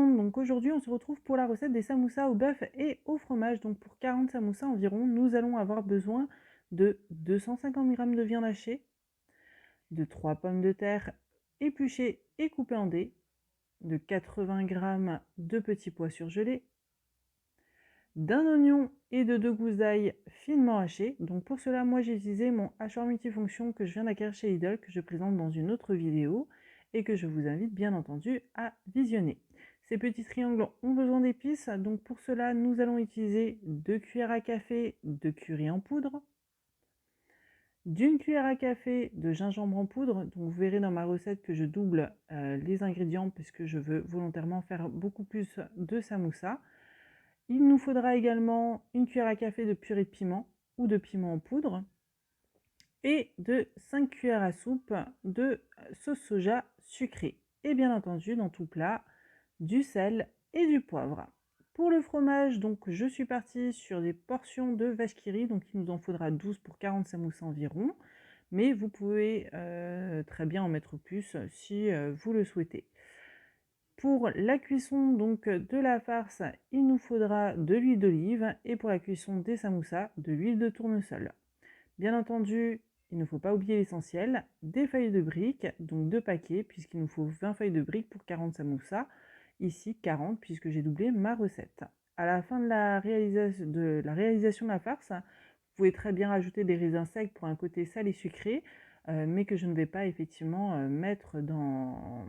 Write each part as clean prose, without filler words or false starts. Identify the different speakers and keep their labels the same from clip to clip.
Speaker 1: monde, donc aujourd'hui on se retrouve pour la recette des samoussas au bœuf et au fromage. Donc pour 40 samoussas environ, nous allons avoir besoin de 250 g de viande hachée, de 3 pommes de terre épluchées et coupées en dés, de 80 g de petits pois surgelés, d'un oignon et de 2 gousses d'ail finement hachées. Donc pour cela, moi j'ai utilisé mon hachoir multifonction que je viens d'acquérir chez Lidl, que je présente dans une autre vidéo et que je vous invite bien entendu à visionner. Ces petits triangles ont besoin d'épices, donc pour cela nous allons utiliser 2 cuillères à café de curry en poudre, d'une cuillère à café de gingembre en poudre. Donc vous verrez dans ma recette que je double les ingrédients puisque je veux volontairement faire beaucoup plus de samoussas. Il nous faudra également une cuillère à café de purée de piment ou de piment en poudre et de 5 cuillères à soupe de sauce soja sucrée. Et bien entendu, dans tout plat, du sel et du poivre. Pour le fromage, donc je suis partie sur des portions de vache qui rit, donc il nous en faudra 12 pour 40 samoussas environ, mais vous pouvez très bien en mettre plus si vous le souhaitez. Pour la cuisson donc de la farce, il nous faudra de l'huile d'olive et pour la cuisson des samoussas, de l'huile de tournesol. Bien entendu, il ne faut pas oublier l'essentiel, des feuilles de briques, donc 2 paquets, puisqu'il nous faut 20 feuilles de briques pour 40 samoussas, ici 40 puisque j'ai doublé ma recette. À la fin de la réalisation de la farce, vous pouvez très bien rajouter des raisins secs pour un côté salé sucré, mais que je ne vais pas effectivement mettre dans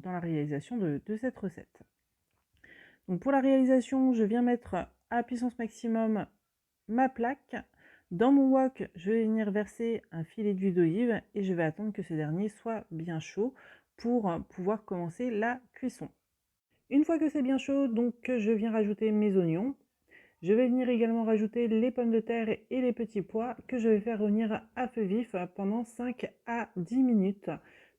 Speaker 1: la réalisation de cette recette. Donc pour la réalisation, je viens mettre à puissance maximum ma plaque. Dans mon wok, je vais venir verser un filet d'huile d'olive et je vais attendre que ce dernier soit bien chaud pour pouvoir commencer la cuisson. Une fois que c'est bien chaud, donc je viens rajouter mes oignons. Je vais venir également rajouter les pommes de terre et les petits pois que je vais faire revenir à feu vif pendant 5 à 10 minutes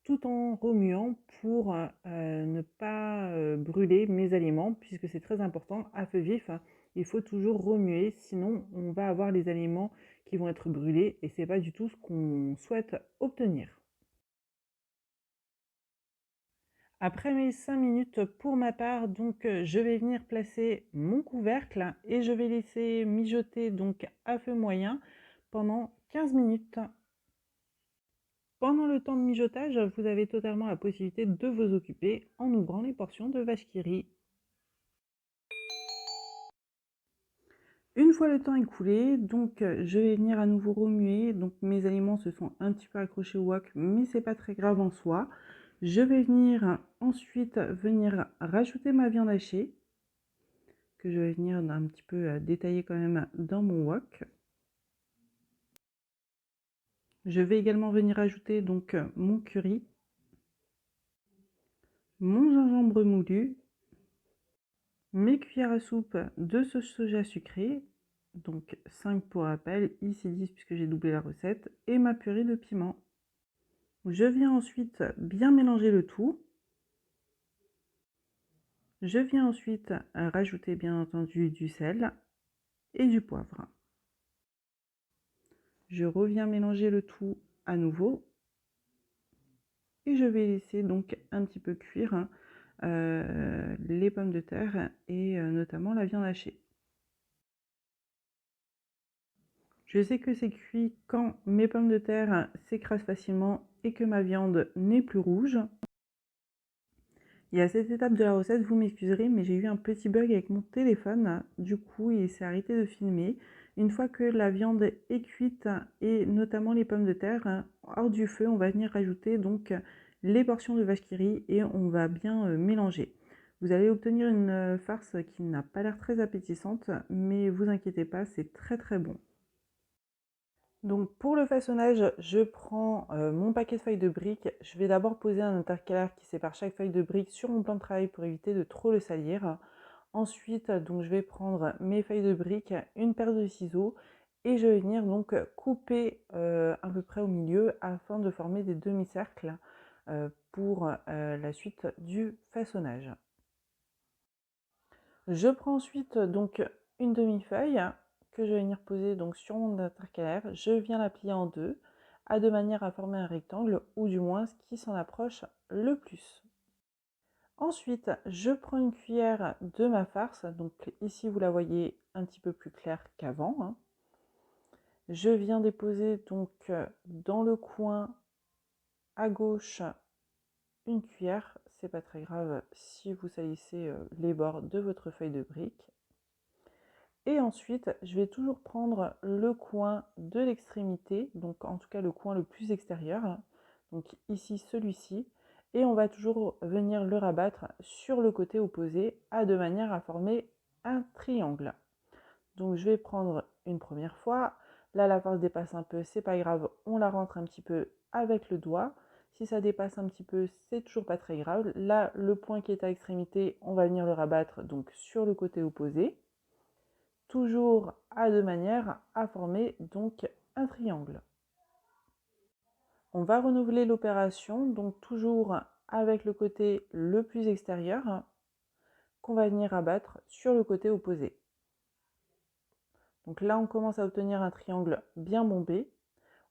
Speaker 1: tout en remuant pour ne pas brûler mes aliments puisque c'est très important à feu vif. Il faut toujours remuer, sinon on va avoir les aliments qui vont être brûlés et c'est pas du tout ce qu'on souhaite obtenir. Après mes 5 minutes pour ma part, donc je vais venir placer mon couvercle et je vais laisser mijoter donc à feu moyen pendant 15 minutes. Pendant le temps de mijotage, vous avez totalement la possibilité de vous occuper en ouvrant les portions de vache qui rit. Une fois le temps écoulé, donc je vais venir à nouveau remuer. Donc mes aliments se sont un petit peu accrochés au wok, mais c'est pas très grave en soi. Je vais venir ensuite rajouter ma viande hachée que je vais venir un petit peu détailler quand même dans mon wok. Je vais également venir ajouter donc mon curry, mon gingembre moulu, mes cuillères à soupe de sauce soja sucrée, donc 5 pour rappel, ici 10 puisque j'ai doublé la recette, et ma purée de piment. Je viens ensuite bien mélanger le tout. Je viens ensuite rajouter bien entendu du sel et du poivre. Je reviens mélanger le tout à nouveau et je vais laisser donc un petit peu cuire les pommes de terre et notamment la viande hachée. Je sais que c'est cuit quand mes pommes de terre s'écrasent facilement et que ma viande n'est plus rouge. Et à cette étape de la recette, vous m'excuserez, mais j'ai eu un petit bug avec mon téléphone. Du coup, il s'est arrêté de filmer. Une fois que la viande est cuite, et notamment les pommes de terre, hors du feu, on va venir rajouter donc les portions de vache qui rit et on va bien mélanger. Vous allez obtenir une farce qui n'a pas l'air très appétissante, mais vous inquiétez pas, c'est très très bon. Donc pour le façonnage, je prends mon paquet de feuilles de briques. Je vais d'abord poser un intercalaire qui sépare chaque feuille de briques sur mon plan de travail pour éviter de trop le salir. Ensuite, donc, je vais prendre mes feuilles de briques, une paire de ciseaux et je vais venir donc couper à peu près au milieu afin de former des demi-cercles pour la suite du façonnage. Je prends ensuite donc une demi-feuille que je vais venir poser donc sur mon intercalaire. Je viens la plier en deux, de manière à former un rectangle, ou du moins ce qui s'en approche le plus. Ensuite, je prends une cuillère de ma farce, donc ici vous la voyez un petit peu plus claire qu'avant, hein. Je viens déposer donc dans le coin à gauche une cuillère, c'est pas très grave si vous salissez les bords de votre feuille de brique. Et ensuite, je vais toujours prendre le coin de l'extrémité, donc en tout cas le coin le plus extérieur, donc ici celui-ci, et on va toujours venir le rabattre sur le côté opposé, de manière à former un triangle. Donc je vais prendre une première fois, là la farce dépasse un peu, c'est pas grave, on la rentre un petit peu avec le doigt. Si ça dépasse un petit peu, c'est toujours pas très grave. Là, le point qui est à l'extrémité, on va venir le rabattre donc sur le côté opposé, toujours de manière à former donc un triangle. On va renouveler l'opération, donc toujours avec le côté le plus extérieur, qu'on va venir rabattre sur le côté opposé. Donc là, on commence à obtenir un triangle bien bombé.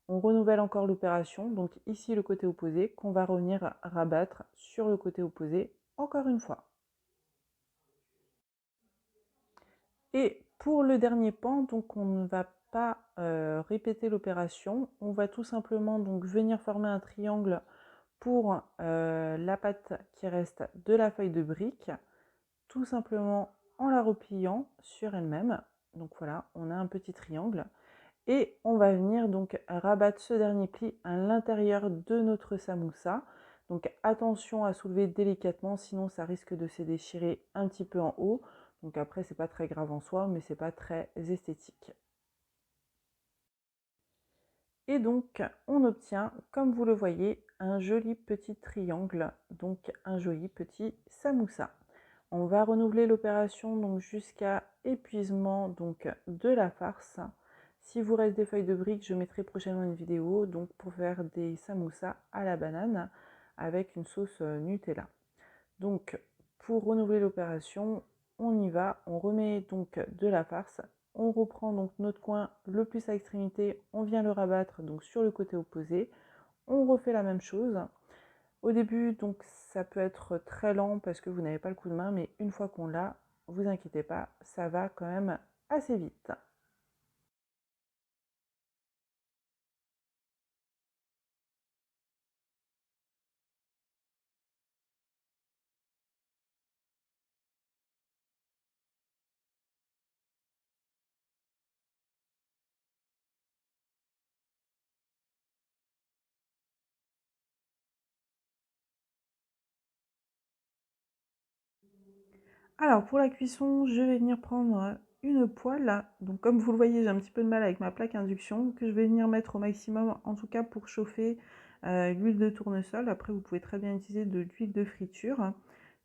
Speaker 1: On renouvelle encore l'opération, donc ici le côté opposé, qu'on va revenir rabattre sur le côté opposé encore une fois. Et pour le dernier pan, donc on ne va pas répéter l'opération, on va tout simplement donc venir former un triangle pour la patte qui reste de la feuille de brique, tout simplement en la repliant sur elle-même. Donc voilà, on a un petit triangle. Et on va venir donc rabattre ce dernier pli à l'intérieur de notre samoussa. Donc attention à soulever délicatement, sinon ça risque de se déchirer un petit peu en haut. Donc après, c'est pas très grave en soi, mais c'est pas très esthétique. Et donc, on obtient, comme vous le voyez, un joli petit triangle, donc un joli petit samoussa. On va renouveler l'opération donc jusqu'à épuisement donc de la farce. Si vous reste des feuilles de briques, je mettrai prochainement une vidéo donc pour faire des samoussas à la banane avec une sauce Nutella. Donc, pour renouveler l'opération, on y va, on remet donc de la farce, on reprend donc notre coin le plus à extrémité, on vient le rabattre donc sur le côté opposé, on refait la même chose. Au début, donc ça peut être très lent parce que vous n'avez pas le coup de main, mais une fois qu'on l'a, vous inquiétez pas, ça va quand même assez vite. Alors pour la cuisson, je vais venir prendre une poêle. Donc comme vous le voyez, j'ai un petit peu de mal avec ma plaque induction que je vais venir mettre au maximum, en tout cas pour chauffer l'huile de tournesol. Après, vous pouvez très bien utiliser de l'huile de friture.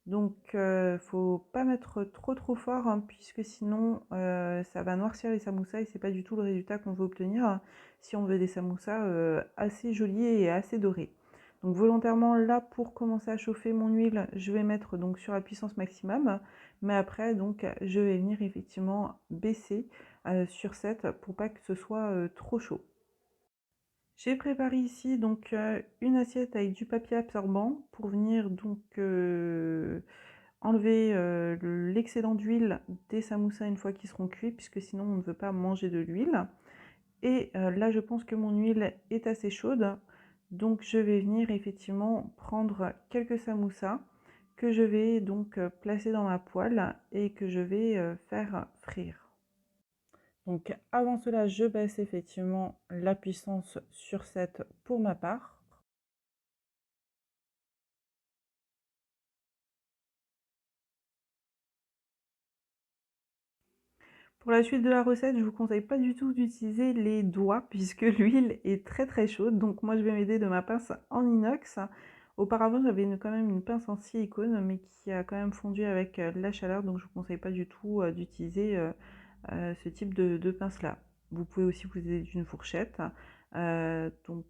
Speaker 1: Donc faut pas mettre trop fort hein, puisque sinon ça va noircir les samoussas et c'est pas du tout le résultat qu'on veut obtenir si on veut des samoussas assez jolis et assez dorés. Donc volontairement là pour commencer à chauffer mon huile, je vais mettre donc sur la puissance maximum, mais après donc je vais venir effectivement baisser sur 7 pour pas que ce soit trop chaud. J'ai préparé ici donc une assiette avec du papier absorbant pour venir donc enlever l'excédent d'huile des samoussas une fois qu'ils seront cuits, puisque sinon on ne veut pas manger de l'huile. Et là, je pense que mon huile est assez chaude, donc je vais venir effectivement prendre quelques samoussas que je vais donc placer dans ma poêle et que je vais faire frire. Donc avant cela, je baisse effectivement la puissance sur 7 pour ma part. Pour la suite de la recette, je vous conseille pas du tout d'utiliser les doigts puisque l'huile est très chaude. Donc moi je vais m'aider de ma pince en inox. Auparavant j'avais quand même une pince en silicone mais qui a quand même fondu avec la chaleur. Donc je vous conseille pas du tout d'utiliser ce type de pince là. Vous pouvez aussi vous aider d'une fourchette. Donc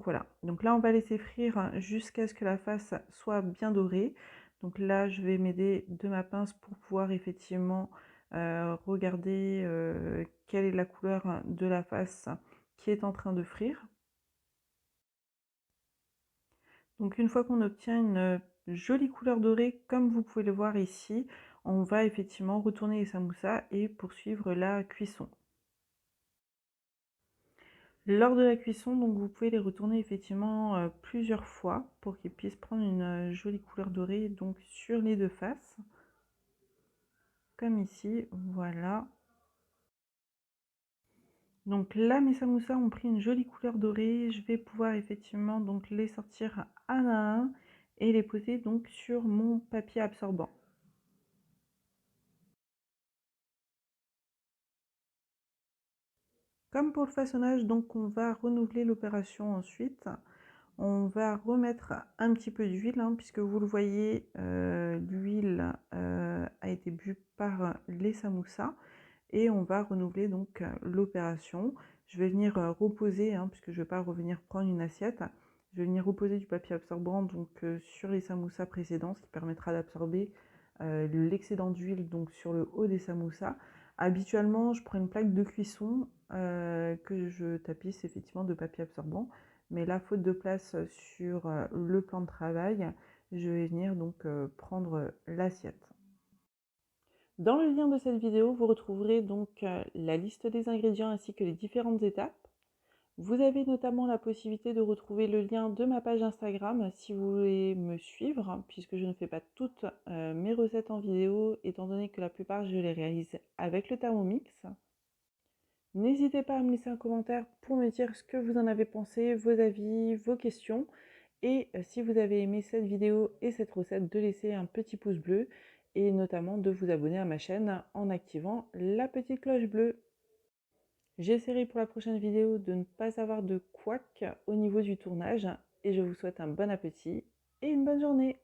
Speaker 1: voilà. Donc là on va laisser frire jusqu'à ce que la face soit bien dorée. Donc là je vais m'aider de ma pince pour pouvoir effectivement regarder quelle est la couleur de la face qui est en train de frire. Donc une fois qu'on obtient une Jolie couleur dorée, comme vous pouvez le voir ici. On va effectivement retourner les samoussas et poursuivre la cuisson. Lors de la cuisson, donc vous pouvez les retourner effectivement plusieurs fois pour qu'ils puissent prendre une jolie couleur dorée donc sur les deux faces. Comme ici, voilà. Donc là, mes samoussas ont pris une jolie couleur dorée. Je vais pouvoir effectivement donc les sortir un à un et les poser donc sur mon papier absorbant. Comme pour le façonnage, donc on va renouveler l'opération ensuite. On va remettre un petit peu d'huile, hein, puisque vous le voyez, l'huile a été bue par les samoussas. Et on va renouveler donc l'opération. Je vais venir reposer, hein, puisque je ne vais pas revenir prendre une assiette. Je vais venir reposer du papier absorbant donc, sur les samoussas précédents, ce qui permettra d'absorber l'excédent d'huile donc sur le haut des samoussas. Habituellement, je prends une plaque de cuisson que je tapisse effectivement de papier absorbant. Mais là, faute de place sur le plan de travail, je vais venir donc prendre l'assiette. Dans le lien de cette vidéo, vous retrouverez donc la liste des ingrédients ainsi que les différentes étapes. Vous avez notamment la possibilité de retrouver le lien de ma page Instagram si vous voulez me suivre, puisque je ne fais pas toutes mes recettes en vidéo, étant donné que la plupart je les réalise avec le Thermomix. N'hésitez pas à me laisser un commentaire pour me dire ce que vous en avez pensé, vos avis, vos questions. Et si vous avez aimé cette vidéo et cette recette, de laisser un petit pouce bleu et notamment de vous abonner à ma chaîne en activant la petite cloche bleue. J'essaierai pour la prochaine vidéo de ne pas avoir de couac au niveau du tournage et je vous souhaite un bon appétit et une bonne journée.